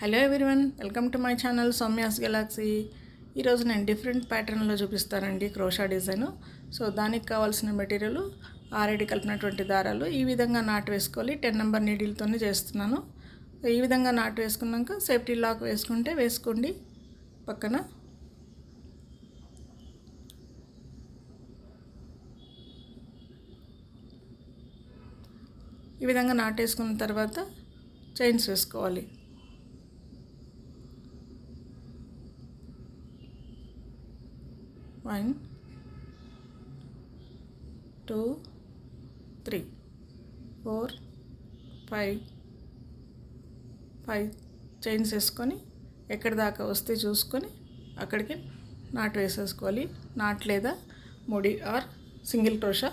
Hello everyone, welcome to my channel Soumya's Galaxy. ఈరోజు నేను different ప్యాటర్న్లో చూపిస్తానండి క్రోషా డిజైన్. సో దానికి కావాల్సిన మెటీరియల్ ఆల్రెడీ కలిపినటువంటి దారాలు ఈ విధంగా నాటు వేసుకోవాలి. 10 నెంబర్ నీడిల్తోనే చేస్తున్నాను. ఈ విధంగా నాటు వేసుకున్నాక సేఫ్టీ లాక్ వేసుకుంటే వేసుకోండి. పక్కన ఈ విధంగా నాటు వేసుకున్న తర్వాత చైన్స్ వేసుకోవాలి. 1 2 3 4 5 చైన్స్ వేసుకొని ఎక్కడి దాకా వస్తే చూసుకొని అక్కడికి నాటు వేసేసుకోవాలి. నాట్ లేదా ముడి ఆర్ సింగిల్ క్రోషా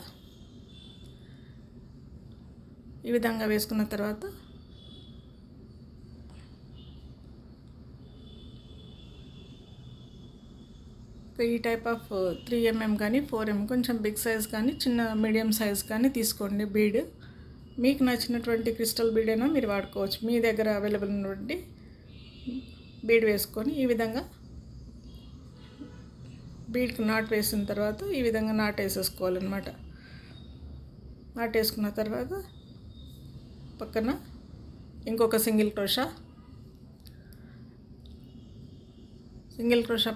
ఈ విధంగా వేసుకున్న తర్వాత ఈ టైప్ ఆఫ్ 3mm కానీ 4mm కొంచెం బిగ్ సైజ్ కానీ చిన్న మీడియం సైజ్ కానీ తీసుకోండి. బీడ్ మీకు నచ్చినటువంటి క్రిస్టల్ బీడ్ అయినా మీరు వాడుకోవచ్చు. మీ దగ్గర అవైలబుల్ ఉన్నటువంటి బీడ్ వేసుకొని ఈ విధంగా బీడ్కి నాట్ వేసిన తర్వాత ఈ విధంగా నాట్ వేసేసుకోవాలన్నమాట. నాట్ వేసుకున్న తర్వాత పక్కన ఇంకొక సింగిల్ క్రోషా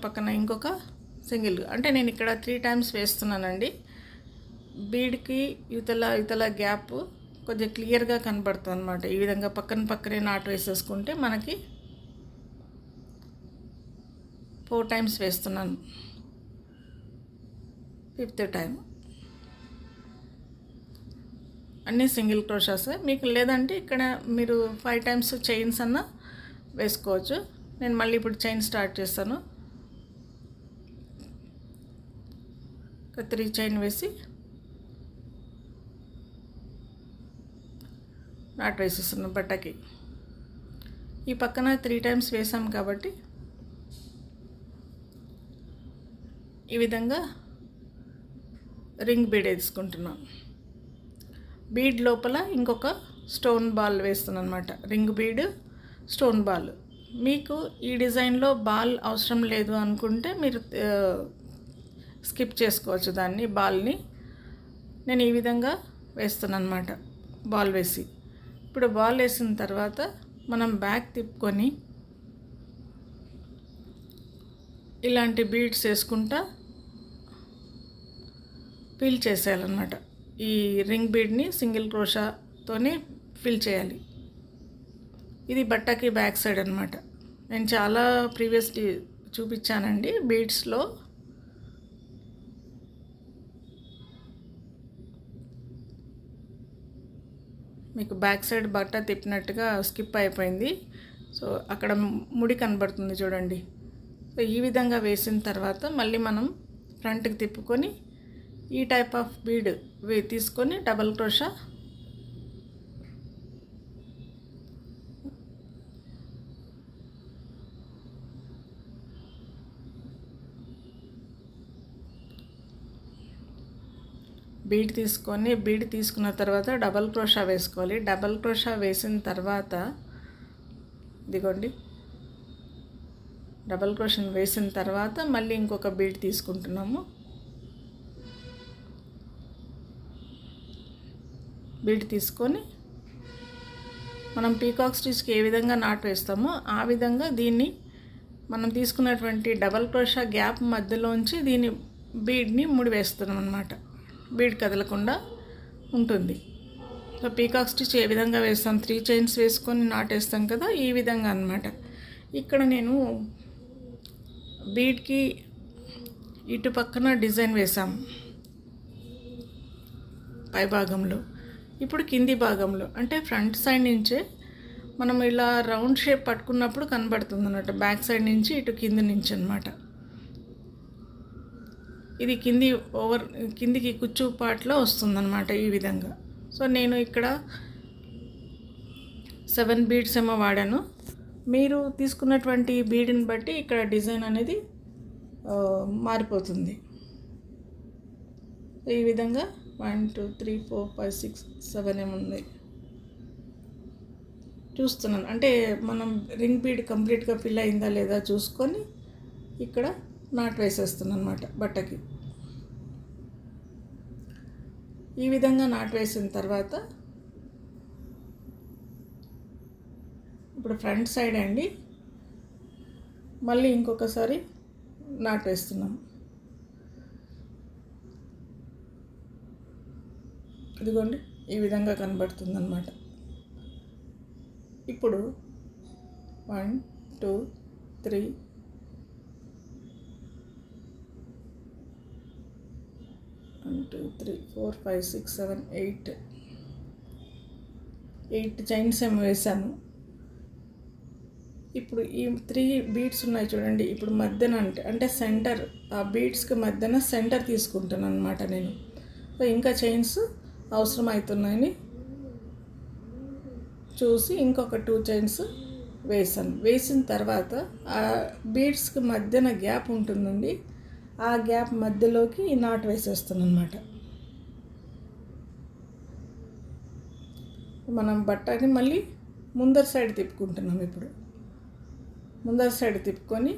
పక్కన ఇంకొక సింగిల్, అంటే నేను ఇక్కడ 3 టైమ్స్ వేస్తున్నానండి. బీడ్కి ఇవతల గ్యాప్ కొంచెం క్లియర్గా కనబడుతుంది అనమాట. ఈ విధంగా పక్కనే నాటు వేసేసుకుంటే మనకి 4 టైమ్స్ వేస్తున్నాను. 5th టైం అన్నీ సింగిల్ క్రోషాస్. మీకు లేదంటే ఇక్కడ మీరు 5 టైమ్స్ చైన్స్ అన్నా వేసుకోవచ్చు. నేను మళ్ళీ ఇప్పుడు చైన్ స్టార్ట్ చేస్తాను. 3 చైన్ వేసి నాట్ వేసేస్తున్నాను బట్టకి. ఈ పక్కన 3 టైమ్స్ వేసాం కాబట్టి ఈ విధంగా రింగ్ బీడ్ వేసుకుంటున్నాను. బీడ్ లోపల ఇంకొక స్టోన్ బాల్ వేస్తున్నాను అనమాట. Ring bead stone ball. మీకు ఈ డిజైన్లో బాల్ అవసరం లేదు అనుకుంటే మీరు స్కిప్ చేసుకోవచ్చు దాన్ని. బాల్ని నేను ఈ విధంగా వేస్తున్నాను అనమాట. బాల్ వేసి ఇప్పుడు బాల్ వేసిన తర్వాత మనం బ్యాక్ తిప్పుకొని ఇలాంటి బీడ్స్ వేసుకుంటా ఫిల్ చేసేయాలన్నమాట. ఈ రింగ్ బీడ్ని సింగిల్ క్రోషాతోనే ఫిల్ చేయాలి. ఇది బట్టకి బ్యాక్ సైడ్ అనమాట. నేను చాలా ప్రీవియస్లీ చూపించానండి బీడ్స్లో. మీకు బ్యాక్ సైడ్ బట్ట తిప్పినట్టుగా స్కిప్ అయిపోయింది. సో అక్కడ ముడి కనబడుతుంది చూడండి. సో ఈ విధంగా వేసిన తర్వాత మళ్ళీ మనం ఫ్రంట్కి తిప్పుకొని ఈ టైప్ ఆఫ్ బీడ్ తీసుకొని డబల్ క్రోషా బీడ్ తీసుకున్న తర్వాత డబల్ క్రోషా వేసుకోవాలి. డబల్ క్రోషా వేసిన తర్వాత ఇదిగోండి, డబల్ క్రోషా వేసిన తర్వాత మళ్ళీ ఇంకొక బీడ్ తీసుకుంటున్నాము. బీడ్ తీసుకొని మనం పీకాక్ స్టిచ్కి ఏ విధంగా నాటు వేస్తామో ఆ విధంగా దీన్ని మనం తీసుకున్నటువంటి డబల్ క్రోషా గ్యాప్ మధ్యలోంచి దీన్ని బీడ్ని ముడి వేస్తున్నాం అన్నమాట. బీడ్ కదలకుండా ఉంటుంది. సో పీకాక్ స్టిచ్ ఏ విధంగా వేస్తాం, 3 చైన్స్ వేసుకొని నాటేస్తాం కదా, ఈ విధంగా అన్నమాట. ఇక్కడ నేను బీడ్కి ఇటు పక్కన డిజైన్ వేసాం పై భాగంలో. ఇప్పుడు కింది భాగంలో అంటే ఫ్రంట్ సైడ్ నుంచే మనం ఇలా రౌండ్ షేప్ పట్టుకున్నప్పుడు కనబడుతుంది అన్నమాట. బ్యాక్ సైడ్ నుంచి ఇటు కింది నుంచి అన్నమాట. ఇది కిందికి కుచ్చు పాటలో వస్తుందన్నమాట ఈ విధంగా. సో నేను ఇక్కడ 7 బీడ్స్ ఏమో వాడాను. మీరు తీసుకున్నటువంటి బీడ్ని బట్టి ఇక్కడ డిజైన్ అనేది మారిపోతుంది. ఈ విధంగా 1 2 3 4 5 6 7 ఏముంది చూస్తున్నాను. అంటే మనం రింగ్ బీడ్ కంప్లీట్గా ఫిల్ అయిందా లేదా చూసుకొని ఇక్కడ నాట్ వేసేస్తున్నాను అనమాట బట్టకి. ఈ విధంగా నాట్ వేసిన తర్వాత ఇప్పుడు ఫ్రంట్ సైడ్ అండి మళ్ళీ ఇంకొకసారి నాట్ వేస్తున్నాం. ఇదిగోండి ఈ విధంగా కనబడుతుంది అన్నమాట. ఇప్పుడు 1 2 3 1 2 3 4 5 6 7 8 చైన్స్ ఏమో వేసాను. ఇప్పుడు ఈ 3 బీడ్స్ ఉన్నాయి చూడండి. ఇప్పుడు మధ్యన అంటే సెంటర్, ఆ బీడ్స్కి మధ్యన సెంటర్ తీసుకుంటాను అనమాట నేను. సో ఇంకా చైన్స్ అవసరం అవుతున్నాయని చూసి ఇంకొక 2 చైన్స్ వేసాను. వేసిన తర్వాత ఆ బీడ్స్కి మధ్యన గ్యాప్ ఉంటుందండి, ఆ గ్యాప్ మధ్యలోకి ఈ నాట్ వేసేస్తాను అనమాట. మనం బట్టని మళ్ళీ ముందర సైడ్ తిప్పుకుంటున్నాం. ఇప్పుడు ముందర సైడ్ తిప్పుకొని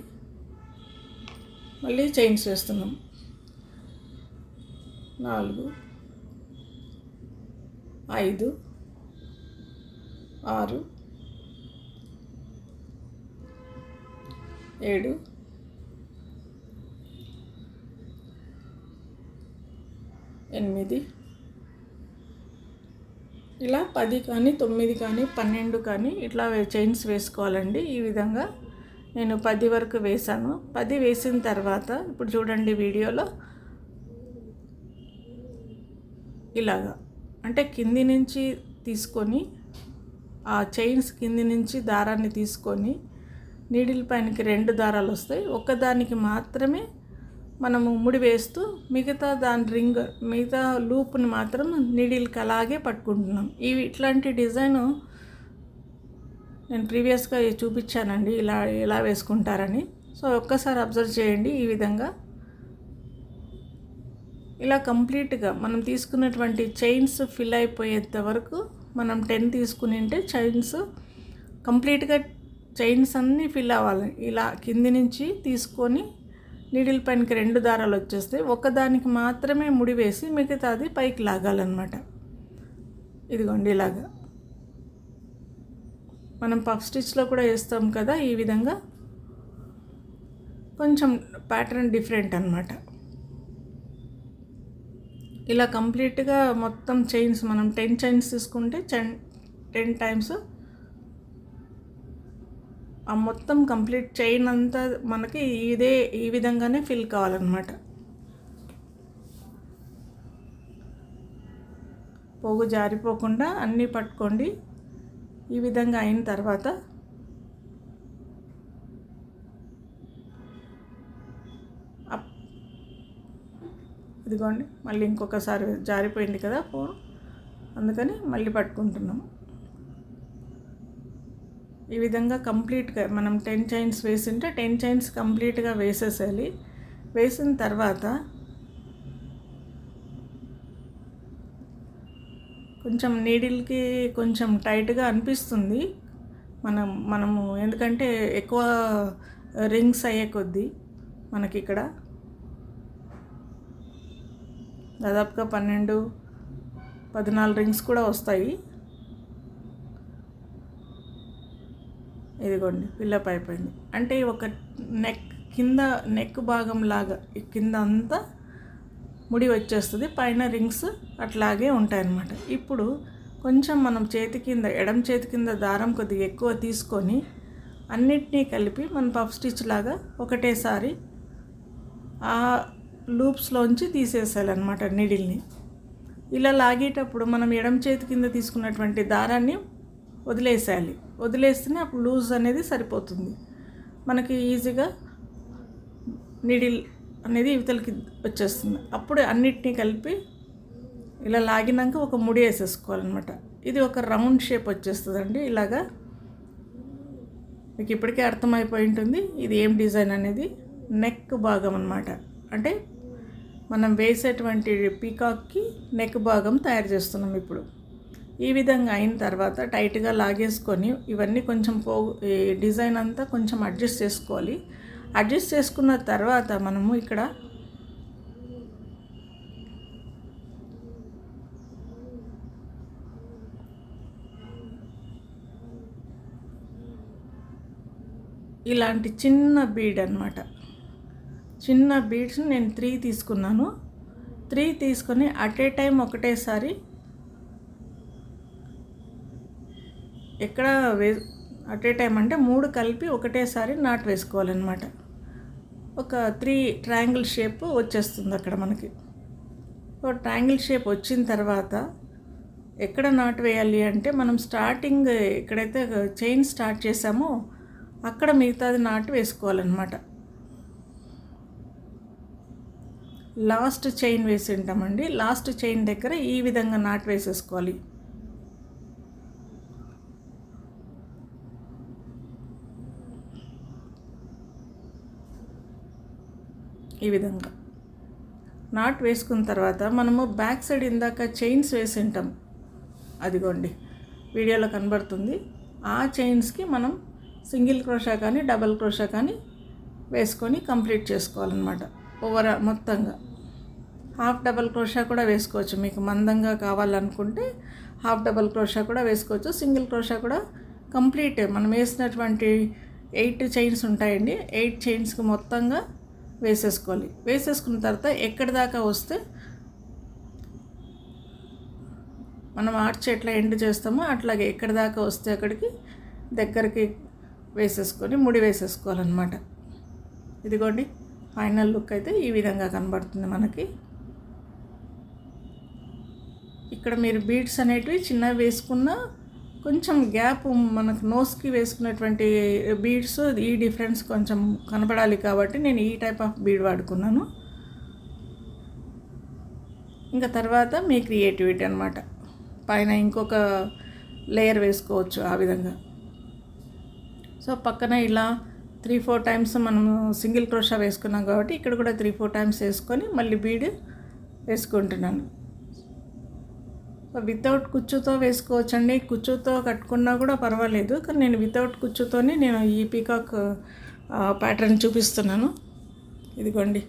మళ్ళీ చైన్స్ వేస్తున్నాం. 4 5 6 7 8 ఇలా 10 కానీ 9 కానీ 12 కానీ ఇట్లా చైన్స్ వేసుకోవాలండి. ఈ విధంగా నేను 10 వరకు వేసాను. 10 వేసిన తర్వాత ఇప్పుడు చూడండి వీడియోలో ఇలాగా అంటే కింది నుంచి తీసుకొని ఆ చైన్స్ కింది నుంచి దారాన్ని తీసుకొని నీడిల్ పైనకి 2 దారాలు వస్తాయి. ఒక్కదానికి మాత్రమే మనము ముడి వేస్తూ మిగతా దాని మిగతా లూప్ని మాత్రం నీడిల్కి అలాగే పట్టుకుంటున్నాం. ఇట్లాంటి డిజైను నేను ప్రీవియస్గా చూపించానండి, ఎలా వేసుకుంటారని. సో ఒక్కసారి అబ్జర్వ్ చేయండి. ఈ విధంగా ఇలా కంప్లీట్గా మనం తీసుకున్నటువంటి చైన్స్ ఫిల్ అయిపోయేంత వరకు మనం 10 తీసుకుని ఉంటే చైన్స్ కంప్లీట్గా చైన్స్ అన్నీ ఫిల్ అవ్వాలి. ఇలా కింది నుంచి తీసుకొని నీడిల్ పైనకి 2 దారాలు వచ్చేస్తే ఒకదానికి మాత్రమే ముడి వేసి మిగతాది పైకి లాగాలన్నమాట. ఇదిగోండి ఇలాగా మనం పఫ్ స్టిచ్లో కూడా వేస్తాం కదా. ఈ విధంగా కొంచెం ప్యాటర్న్ డిఫరెంట్ అన్నమాట. ఇలా కంప్లీట్గా మొత్తం చైన్స్ మనం 10 చైన్స్ తీసుకుంటే 10 టైమ్స్ ఆ మొత్తం కంప్లీట్ చైన్ అంతా మనకి ఈ విధంగానే ఫిల్ కావాలన్నమాట. పోగు జారిపోకుండా అన్నీ పట్టుకోండి. ఈ విధంగా అయిన తర్వాత ఇదిగోండి మళ్ళీ ఇంకొకసారి జారిపోయింది కదా ఫోన్, అందుకని మళ్ళీ పట్టుకుంటున్నాం. ఈ విధంగా కంప్లీట్గా మనం 10 చైన్స్ వేసింటే 10 చైన్స్ కంప్లీట్గా వేసేసేయాలి. వేసిన తర్వాత కొంచెం నీడిల్కి కొంచెం టైట్గా అనిపిస్తుంది మనము ఎందుకంటే ఎక్కువ రింగ్స్ అయ్యే కొద్దీ మనకి ఇక్కడ దాదాపుగా 12-14 రింగ్స్ కూడా వస్తాయి. ఇదిగోండి ఫిల్లప్ అయిపోయింది. అంటే ఒక నెక్ భాగం లాగా కింద అంతా ముడి వచ్చేస్తుంది, పైన రింగ్స్ అట్లాగే ఉంటాయన్నమాట. ఇప్పుడు కొంచెం మనం ఎడమ చేతి కింద దారం కొద్దిగా ఎక్కువ తీసుకొని అన్నిటినీ కలిపి మన పఫ్ స్టిచ్ లాగా ఒకటేసారి ఆ లూప్స్లోంచి తీసేసేయాలన్నమాట నీడిల్ని. ఇలా లాగేటప్పుడు మనం ఎడమ చేతి కింద తీసుకున్నటువంటి దారాన్ని వదిలేసేయాలి. వదిలేస్తేనే అప్పుడు లూజ్ అనేది సరిపోతుంది, మనకి ఈజీగా నీడిల్ అనేది ఇవతలకి వచ్చేస్తుంది. అప్పుడు అన్నిటినీ కలిపి ఇలా లాగినాక ఒక ముడి వేసేసుకోవాలన్నమాట. ఇది ఒక రౌండ్ షేప్ వచ్చేస్తుందండి. ఇలాగా మీకు ఇప్పటికే అర్థమైపోయి ఉంటుంది ఇది ఏం డిజైన్ అనేది. నెక్ భాగం అన్నమాట. అంటే మనం వేసేటువంటి పీకాక్కి నెక్ భాగం తయారు చేస్తున్నాం ఇప్పుడు. ఈ విధంగా అయిన తర్వాత టైట్గా లాగేసుకొని ఇవన్నీ కొంచెం ఈ డిజైన్ అంతా కొంచెం అడ్జస్ట్ చేసుకోవాలి. అడ్జస్ట్ చేసుకున్న తర్వాత మనము ఇక్కడ ఇలాంటి చిన్న బీడ్ అన్నమాట. చిన్న బీడ్స్ నేను 3 తీసుకున్నాను. 3 తీసుకొని అట్ ఏ టైం ఒకటేసారి ఎక్కడ అట్ ఏ టైం అంటే 3 కలిపి ఒకటేసారి నాట్ వేసుకోవాలన్నమాట. ఒక 3 ట్రయాంగిల్ షేప్ వచ్చేస్తుంది అక్కడ మనకి. ట్రయాంగిల్ షేప్ వచ్చిన తర్వాత ఎక్కడ నాట్ వేయాలి అంటే మనం స్టార్టింగ్ ఎక్కడైతే చైన్ స్టార్ట్ చేసామో అక్కడ మిగతాది నాటు వేసుకోవాలన్నమాట. లాస్ట్ చైన్ వేసి ఉంటామండి. లాస్ట్ చైన్ దగ్గర ఈ విధంగా నాటు వేసేసుకోవాలి. ఈ విధంగా నాట్ వేసుకున్న తర్వాత మనము బ్యాక్ సైడ్ ఇందాక చైన్స్ వేసి ఉంటాం, అదిగోండి వీడియోలో కనబడుతుంది. ఆ చైన్స్కి మనం సింగిల్ క్రోషా కానీ డబల్ క్రోషా కానీ వేసుకొని కంప్లీట్ చేసుకోవాలన్నమాట. మొత్తంగా హాఫ్ డబల్ క్రోషా కూడా వేసుకోవచ్చు. మీకు మందంగా కావాలనుకుంటే హాఫ్ డబల్ క్రోషా కూడా వేసుకోవచ్చు. సింగిల్ క్రోషా కూడా కంప్లీట్ మనం వేసినటువంటి 8 చైన్స్ ఉంటాయండి. 8 చైన్స్కి మొత్తంగా వేసేసుకోవాలి. వేసేసుకున్న తర్వాత ఎక్కడి దాకా వస్తే మనం ఆర్చ్ ఎట్లా ఎండ్ చేస్తామో అట్లాగే ఎక్కడి దాకా వస్తే అక్కడికి దగ్గరికి వేసేసుకొని ముడి వేసేసుకోవాలన్నమాట. ఇదిగోండి ఫైనల్ లుక్ అయితే ఈ విధంగా కనబడుతుంది మనకి. ఇక్కడ మీరు బీడ్స్ అనేటివి చిన్నవి వేసుకున్నా కొంచెం గ్యాప్ మనకు నోస్కి వేసుకున్నటువంటి బీడ్స్ ఈ డిఫరెన్స్ కొంచెం కనపడాలి కాబట్టి నేను ఈ టైప్ ఆఫ్ బీడ్ వాడుకున్నాను. ఇంకా తర్వాత మీ క్రియేటివిటీ అన్నమాట. పైన ఇంకొక లేయర్ వేసుకోవచ్చు ఆ విధంగా. సో పక్కన ఇలా 3-4 టైమ్స్ మనం సింగిల్ క్రోషా వేసుకున్నాం కాబట్టి ఇక్కడ కూడా 3-4 టైమ్స్ వేసుకొని మళ్ళీ బీడ్ వేసుకుంటున్నాను. వితౌట్ కుచ్చుతో వేసుకోవచ్చండి. కుచ్చుతో కట్టుకున్నా కూడా పర్వాలేదు, కానీ నేను వితౌట్ కుచ్చుతోనే నేను ఈ పీకాక్ ప్యాటర్న్ చూపిస్తున్నాను. ఇదిగోండి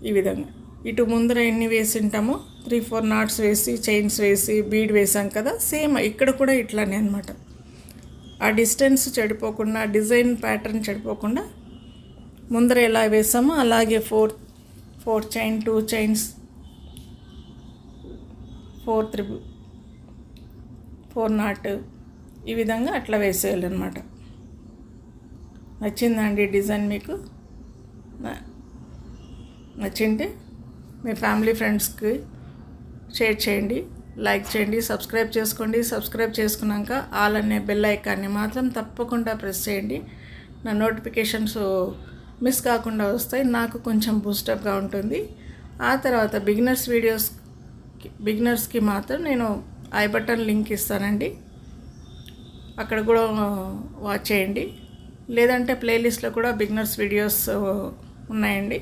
ఈ విధంగా ఇటు ముందర ఎన్ని వేసి ఉంటామో 3-4 నాట్స్ వేసి చైన్స్ వేసి బీడ్ వేసాం కదా, సేమ్ ఇక్కడ కూడా ఇట్లానే అనమాట. ఆ డిస్టెన్స్ చెడిపోకుండా డిజైన్ ప్యాటర్న్ చెడిపోకుండా ముందర ఎలా వేసామో అలాగే 4 చైన్ 2 చైన్స్ 4 నాట్ ఈ విధంగా అట్లా వేసేయాలన్నమాట. నచ్చిందండి డిజైన్? మీకు నచ్చింటే మీ ఫ్యామిలీ ఫ్రెండ్స్కి షేర్ చేయండి, లైక్ చేయండి, సబ్స్క్రైబ్ చేసుకోండి. సబ్స్క్రైబ్ చేసుకున్నాక ఆల్ అనే బెల్ ఐకాన్ని మాత్రం తప్పకుండా ప్రెస్ చేయండి. నా నోటిఫికేషన్స్ మిస్ కాకుండా వస్తాయి, నాకు కొంచెం బూస్టప్గా ఉంటుంది. ఆ తర్వాత బిగినర్స్కి మాత్రం నేను ఐ బటన్ లింక్ ఇస్తానండి, అక్కడ కూడా వాచ్ చేయండి. లేదంటే ప్లేలిస్ట్లో కూడా బిగినర్స్ వీడియోస్ ఉన్నాయండి,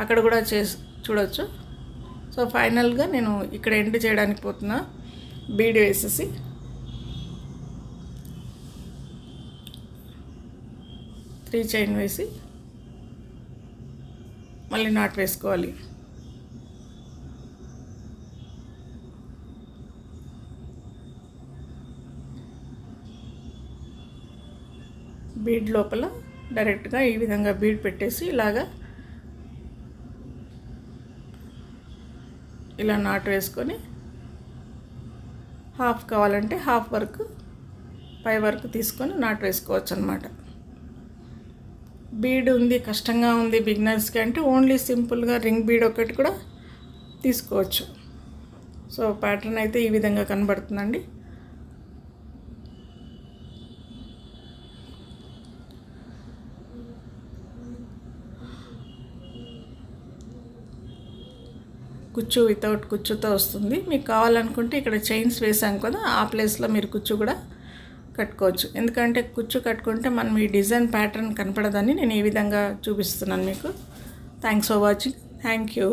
అక్కడ కూడా చూడవచ్చు. సో ఫైనల్గా నేను ఇక్కడ ఎండ్ చేయడానికి పోతున్నా. బీడ్ వేసేసి 3 చైన్ వేసి మళ్ళీ నాట్ వేసుకోవాలి. బీడ్ లోపల డైరెక్ట్గా ఈ విధంగా బీడ్ పెట్టేసి ఇలా నాట్ వేసుకొని హాఫ్ కావాలంటే హాఫ్ వరకు పై వరకు తీసుకొని నాట్ వేసుకోవచ్చు అన్నమాట. బీడ్ ఉంది కష్టంగా ఉంది బిగినర్స్కి అంటే ఓన్లీ సింపుల్గా రింగ్ బీడ్ ఒకటి కూడా తీసుకోవచ్చు. సో ప్యాటర్న్ అయితే ఈ విధంగా కనబడుతుందండి. కుచ్చు వితౌట్ కుచ్చుతో వస్తుంది. మీకు కావాలనుకుంటే ఇక్కడ చైన్స్ వేసాం కదా, ఆ ప్లేస్లో మీరు కుచ్చు కూడా కట్టుకోవచ్చు. ఎందుకంటే కుచ్చు కట్టుకుంటే మనం ఈ డిజైన్ ప్యాటర్న్ కనపడదని నేను ఈ విధంగా చూపిస్తున్నాను మీకు. Thanks for watching. Thank you.